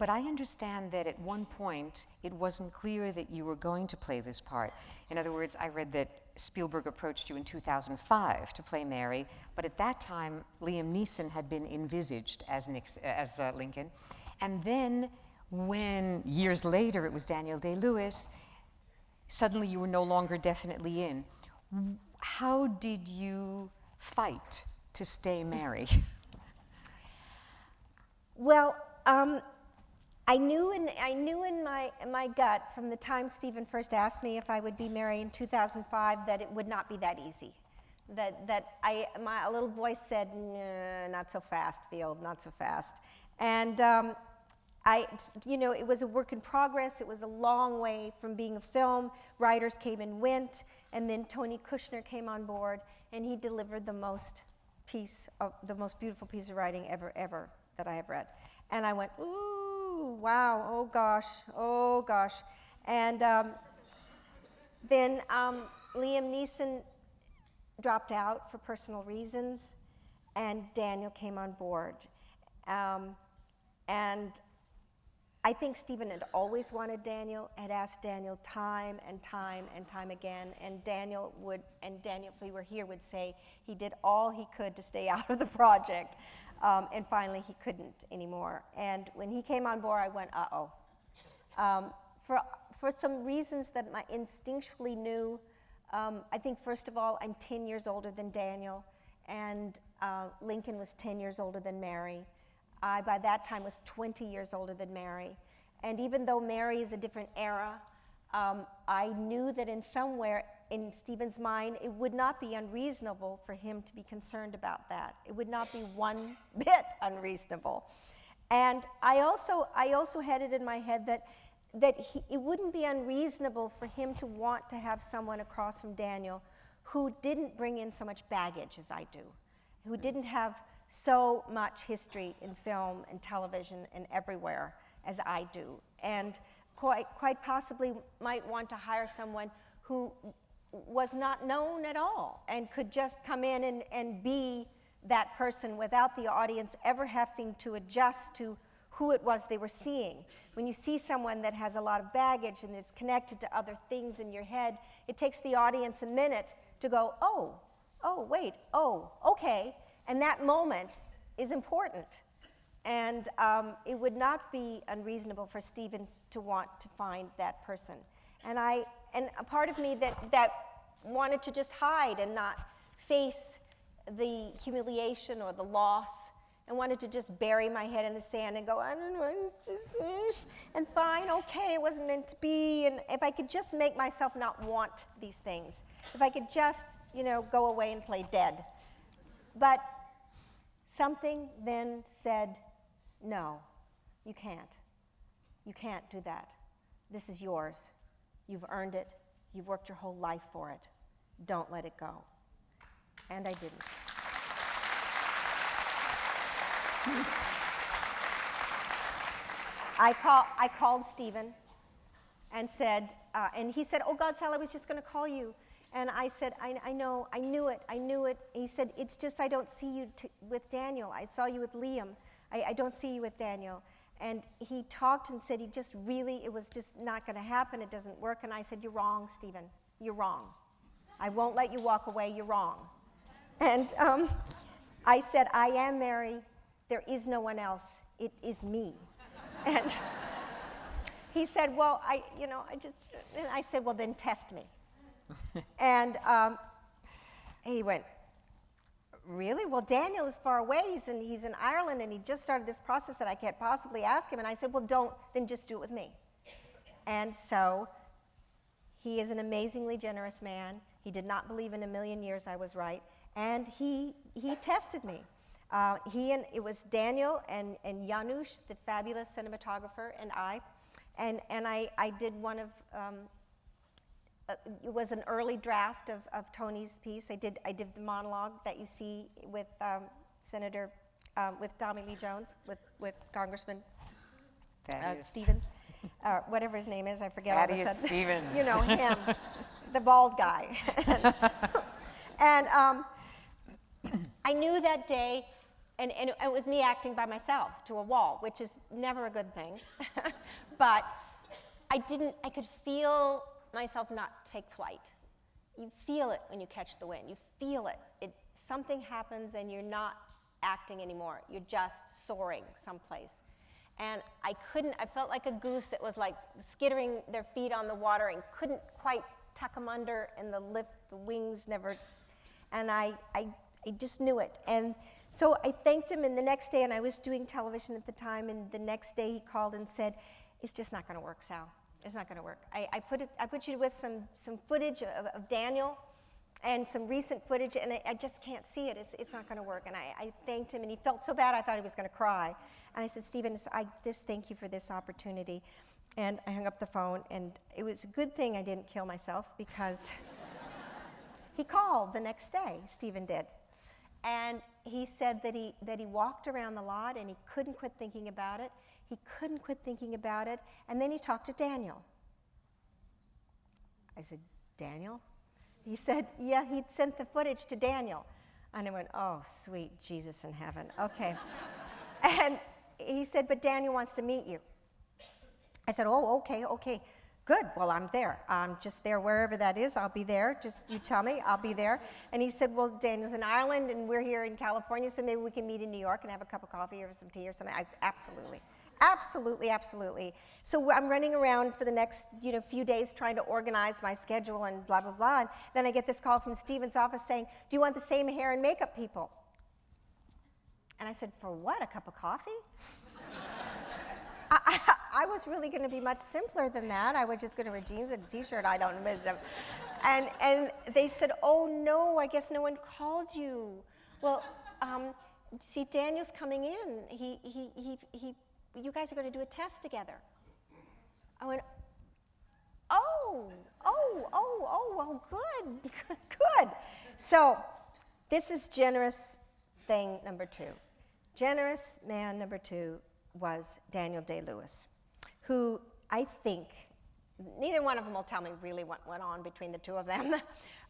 But I understand that at one point, it wasn't clear that you were going to play this part. In other words, I read that Spielberg approached you in 2005 to play Mary, but at that time, Liam Neeson had been envisaged as Lincoln. And then, when years later it was Daniel Day-Lewis, suddenly you were no longer definitely in. How did you fight to stay Mary? Well, I knew in my gut from the time Stephen first asked me if I would be Mary in 2005 that it would not be that easy. A little voice said, "No, not so fast, Field, not so fast." And it was a work in progress. It was a long way from being a film. Writers came and went, and then Tony Kushner came on board, and he delivered the most beautiful piece of writing ever that I have read. And I went, ooh, wow, oh gosh. And then Liam Neeson dropped out for personal reasons, and Daniel came on board. And I think Stephen had always wanted Daniel, had asked Daniel time and time again, and Daniel, if he were here, would say he did all he could to stay out of the project, and finally he couldn't anymore. And when he came on board, I went, uh-oh. For some reasons that I instinctually knew, I think first of all, I'm 10 years older than Daniel, and Lincoln was 10 years older than Mary. I, by that time, was 20 years older than Mary. And even though Mary is a different era, I knew that in somewhere in Stephen's mind, it would not be unreasonable for him to be concerned about that. It would not be one bit unreasonable. And I also had it in my head that it wouldn't be unreasonable for him to want to have someone across from Daniel who didn't bring in so much baggage as I do, who didn't have so much history in film and television and everywhere as I do, and quite possibly might want to hire someone who was not known at all and could just come in and be that person without the audience ever having to adjust to who it was they were seeing. When you see someone that has a lot of baggage and is connected to other things in your head, it takes the audience a minute to go, oh, wait, okay. And that moment is important. And it would not be unreasonable for Stephen to want to find that person. And a part of me that wanted to just hide and not face the humiliation or the loss, and wanted to just bury my head in the sand and go, I don't know, and fine, okay, it wasn't meant to be. And if I could just make myself not want these things, if I could just, go away and play dead. But something then said, no, you can't. You can't do that. This is yours. You've earned it. You've worked your whole life for it. Don't let it go. And I didn't. I called Stephen and said, and he said, oh God, Sal, I was just going to call you. And I said, I know, I knew it. He said, it's just I don't see you with Daniel. I saw you with Liam. I don't see you with Daniel. And he talked and said it was just not going to happen. It doesn't work. And I said, you're wrong, Stephen. You're wrong. I won't let you walk away. You're wrong. And I said, I am Mary. There is no one else. It is me. And he said, well, and I said, well, then test me. And he went, really? Well, Daniel is far away. He's in Ireland, and he just started this process that I can't possibly ask him. And I said, well, then just do it with me. And so he is an amazingly generous man. He did not believe in a million years I was right. And he tested me. It was Daniel and Janusz, the fabulous cinematographer, and I. And I did one of, it was an early draft of Tony's piece. I did the monologue that you see with with Tommy Lee Jones, with Congressman Stevens, whatever his name is, I forget all of a sudden. Stevens. Him, the bald guy. and I knew that day, And it was me acting by myself to a wall, which is never a good thing. But I could feel myself not take flight. You feel it when you catch the wind. You feel it. Something happens and you're not acting anymore. You're just soaring someplace. And I felt like a goose that was like skittering their feet on the water and couldn't quite tuck them under, and the wings never, and I just knew it. And so I thanked him, and the next day, and I was doing television at the time, and the next day he called and said, "It's just not going to work, Sal. It's not going to work. I put you with some footage of Daniel and some recent footage, and I just can't see it. It's not going to work." And I thanked him, and he felt so bad I thought he was going to cry. And I said, "Stephen, I just thank you for this opportunity." And I hung up the phone, and it was a good thing I didn't kill myself, because he called the next day, Stephen did. And he said that he walked around the lot and he couldn't quit thinking about it. He couldn't quit thinking about it. And then he talked to Daniel. I said, "Daniel?" He said, yeah, he'd sent the footage to Daniel. And I went, "Oh, sweet Jesus in heaven, okay." And he said, "But Daniel wants to meet you." I said, "Oh, okay, good. Well, I'm there. I'm just there wherever that is. I'll be there. Just you tell me, I'll be there." And he said, "Well, Daniel's in Ireland and we're here in California, so maybe we can meet in New York and have a cup of coffee or some tea or something." I said, Absolutely. So I'm running around for the next few days trying to organize my schedule and blah, blah, blah. And then I get this call from Stephen's office saying, "Do you want the same hair and makeup people?" And I said, "For what, a cup of coffee?" I was really going to be much simpler than that. I was just going to wear jeans and a t-shirt. I don't know. And they said, "Oh no, I guess no one called you." Well, see, Daniel's coming in. You guys are going to do a test together. I went, oh, well, good. So this is generous thing number 2. Generous man number 2 was Daniel Day-Lewis, who I think, neither one of them will tell me really what went on between the two of them,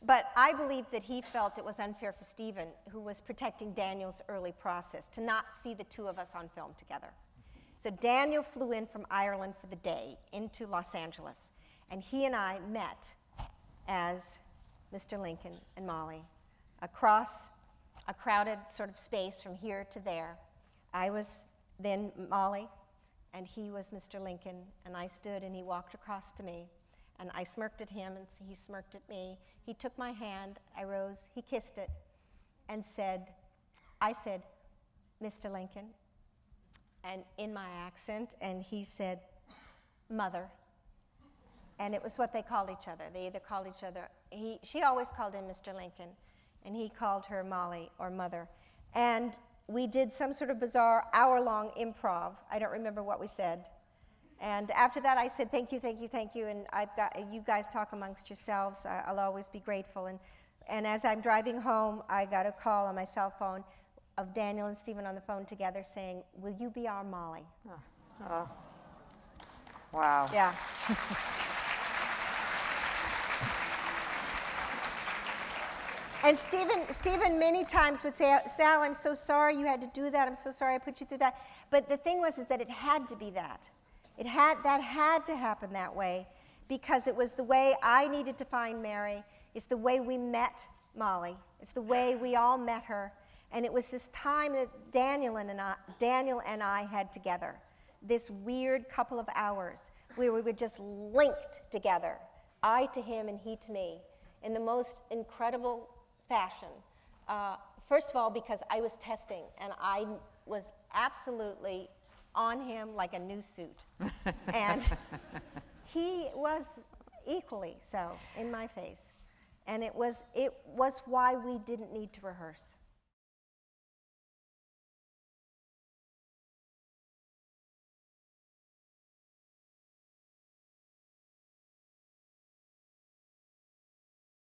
but I believe that he felt it was unfair for Stephen, who was protecting Daniel's early process, to not see the two of us on film together. So Daniel flew in from Ireland for the day into Los Angeles, and he and I met as Mr. Lincoln and Molly across a crowded sort of space from here to there. I was then Molly, and he was Mr. Lincoln, and I stood and he walked across to me, and I smirked at him and he smirked at me. He took my hand, I rose, he kissed it, and I said, "Mr. Lincoln," and in my accent, and he said, "Mother." And it was what they called each other. They either called each other, she always called him Mr. Lincoln, and he called her Molly or Mother. And we did some sort of bizarre hour-long improv. I don't remember what we said. And after that, I said, thank you, and you guys talk amongst yourselves. I'll always be grateful. And as I'm driving home, I got a call on my cell phone of Daniel and Stephen on the phone together saying, "Will you be our Molly?" Oh. Wow. Yeah. And Stephen many times would say, "Sal, I'm so sorry you had to do that. I'm so sorry I put you through that." But the thing was that it had to be that. That had to happen that way, because it was the way I needed to find Mary. It's the way we met Molly. It's the way we all met her. And it was this time that Daniel and I had together, this weird couple of hours where we were just linked together, I to him and he to me, in the most incredible fashion. First of all, because I was testing, and I was absolutely on him like a new suit. And he was equally so in my face. And it was why we didn't need to rehearse.